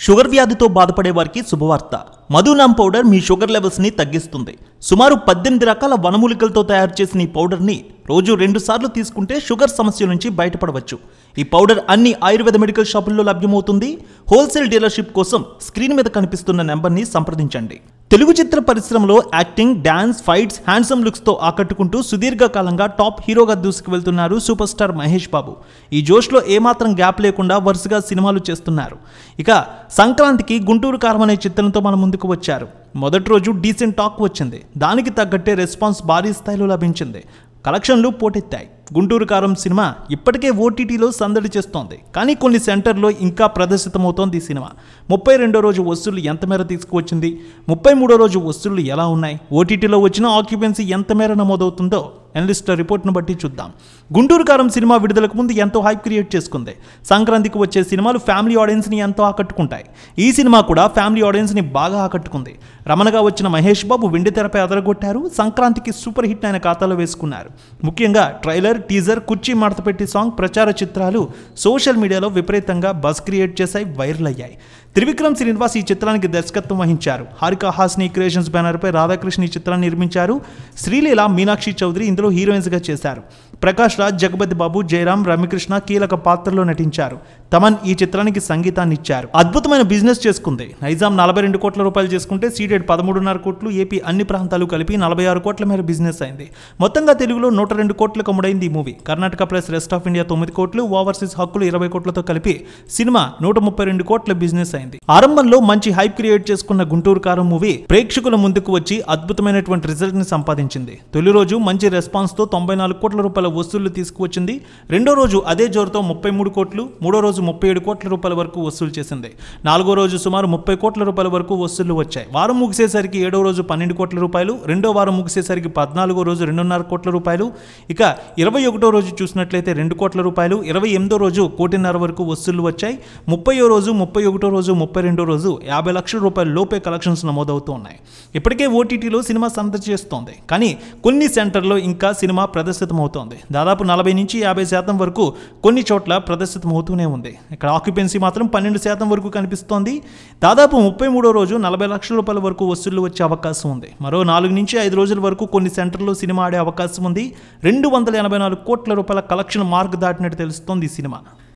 Sugar వ్యాధితో బాధపడే వారికి శుభవార్త. మధునామ్ పౌడర్ మీ షుగర్ లెవెల్స్ ని తగ్గిస్తుంది. సుమారు 18 రకాల వనమూలికలతో తయారు చేసిన ఈ పౌడర్ ని రోజు 2 సార్లు తీసుకుంటే షుగర్ సమస్య నుంచి బయటపడవచ్చు. ఈ పౌడర్ అన్ని ఆయుర్వేద మెడికల్ షాపుల్లో లభ్యమవుతుంది. హోల్సేల్ డీలర్షిప్ కోసం స్క్రీన్ మీద కనిపిస్తున్న నెంబర్ని సంప్రదించండి. తెలుగు చిత్ర పరిశ్రమలో acting, dance, fights, handsome looks తో ఆకట్టుకుంటూ సుదీర్ఘకాలంగా టాప్ హీరోగా దూసుకువెళ్తున్నారు సూపర్ స్టార్ మహేష్ బాబు. ఈ జోష్లో ఏమాత్రం గ్యాప్ లేకుండా వరుసగా సినిమాలు చేస్తున్నారు. ఇక సంక్రాంతికి గుంటూరు కారం అనే చిత్రంతో మన ముందుకు వచ్చారు. మొదటి రోజు డీసెంట్ టాక్ వచ్చింది. దానికి తగ్గట్టే రెస్పాన్స్ భారీ స్థాయిలో లభించింది. కలెక్షన్లు పోటెత్తాయి. గుంటూరు కారం సినిమా ఇప్పటికే ఓటీటీలో సందడి చేస్తోంది. కానీ కొన్ని సెంటర్లో ఇంకా ప్రదర్శితమవుతోంది ఈ సినిమా. 32వ రోజు వసూళ్లు ఎంత మేర తీసుకువచ్చింది, 33వ రోజు వసూళ్లు ఎలా ఉన్నాయి, ఓటీటీలో వచ్చిన ఆక్యుపెన్సీ ఎంత మేర నమోదవుతుందో ఎనలిస్టుల రిపోర్ట్ను బట్టి చూద్దాం. గుంటూరు కారం సినిమా విడుదలకు ముందు ఎంతో హైప్ క్రియేట్ చేసుకుంది. సంక్రాంతికి వచ్చే సినిమాలు ఫ్యామిలీ ఆడియన్స్ని ఎంతో ఆకట్టుకుంటాయి. ఈ సినిమా కూడా ఫ్యామిలీ ఆడియన్స్ని బాగా ఆకట్టుకుంది. రమణగా వచ్చిన మహేష్ బాబు వెండితెరపై అదరగొట్టారు. సంక్రాంతికి సూపర్ హిట్ ఆయన ఖాతాలో వేసుకున్నారు. ముఖ్యంగా ట్రైలర్, టీజర్, కుర్చీ మడతపెట్టి సాంగ్, ప్రచార చిత్రాలు సోషల్ మీడియాలో విపరీతంగా బజ్ క్రియేట్ చేశాయి, వైరల్ అయ్యాయి. త్రివిక్రమ్ శ్రీనివాస్ ఈ చిత్రానికి దర్శకత్వం వహించారు. హారిక హాస్ని క్రియేషన్స్ బ్యానర్పై రాధాకృష్ణ ఈ చిత్రాన్ని నిర్మించారు. శ్రీలీల, మీనాక్షి చౌదరి ఇందులో హీరోయిన్స్గా చేశారు. ప్రకాష్ రాజ్, జగపతి బాబు, జయరాం, రమ్యకృష్ణ కీలక పాత్రలో నటించారు. తమన్ ఈ చిత్రానికి సంగీతాన్ని ఇచ్చారు. అద్భుతమైన బిజినెస్ చేసుకుంది. నైజాం 42 కోట్ల రూపాయలు చేసుకుంటే సీడెడ్ 13.5 కోట్లు, ఏపీ అన్ని ప్రాంతాలు కలిపి 46 కోట్ల మేర బిజినెస్ అయింది. మొత్తంగా తెలుగులో 102 కోట్లకు అమ్ముడైంది ఈ movie. Karnataka plus rest of India 9 కోట్లు, ఓవర్సీస్ హక్కులు 20 కోట్లతో కలిపి సినిమా 132 కోట్ల బిజినెస్ అయింది. ఆరంభంలో మంచి హైప్ క్రియేట్ చేసుకున్న గుంటూరు కారం మూవీ ప్రేక్షకుల ముందుకు వచ్చి అద్భుతమైనటువంటి రిజల్ట్ ని సంపాదించింది. తొలి రోజు మంచి రెస్పాన్స్ తో 94 కోట్ల రూపాయల వసూళ్లు తీసుకువచ్చింది. రెండో రోజు అదే జోరుతో 33 కోట్లు, మూడో రోజు 37 కోట్ల రూపాయల వరకు వసూలు చేసింది. నాలుగో రోజు సుమారు 30 కోట్ల రూపాయల వరకు వసూళ్లు వచ్చాయి. వారం ముగిసేసరికి 7వ రోజు 12 కోట్ల రూపాయలు, రెండో వారం ముగిసేసరికి 14వ రోజు 2.5 కోట్ల రూపాయలు, ఇక 21వ రోజు చూసినట్లయితే 2 కోట్ల రూపాయలు, 28వ రోజు 1.5 కోటి వరకు వసూళ్లు వచ్చాయి. 30వ రోజు, 31వ రోజు, 32వ రోజు 50 లక్షల రూపాయల లోపే కలెక్షన్స్ నమోదవుతూ ఉన్నాయి. ఇప్పటికే ఓటీటీలో సినిమా సందడి చేస్తోంది. కానీ కొన్ని సెంటర్లో ఇంకా సినిమా ప్రదర్శితమవుతోంది. దాదాపు 40 నుంచి 50% వరకు కొన్ని చోట్ల ప్రదర్శితమవుతూనే ఉంది. ఇక్కడ ఆక్యుపెన్సీ మాత్రం 12% వరకు కనిపిస్తోంది. దాదాపు 33వ రోజు 40 లక్షల రూపాయల వరకు వసూళ్లు వచ్చే అవకాశం ఉంది. మరో 4 నుంచి 5 రోజుల వరకు కొన్ని సెంటర్లో సినిమా ఆడే అవకాశం ఉంది. 284 కోట్ల రూపాయల కలెక్షన్ మార్క్ దాటినట్టు తెలుస్తోంది ఈ సినిమా.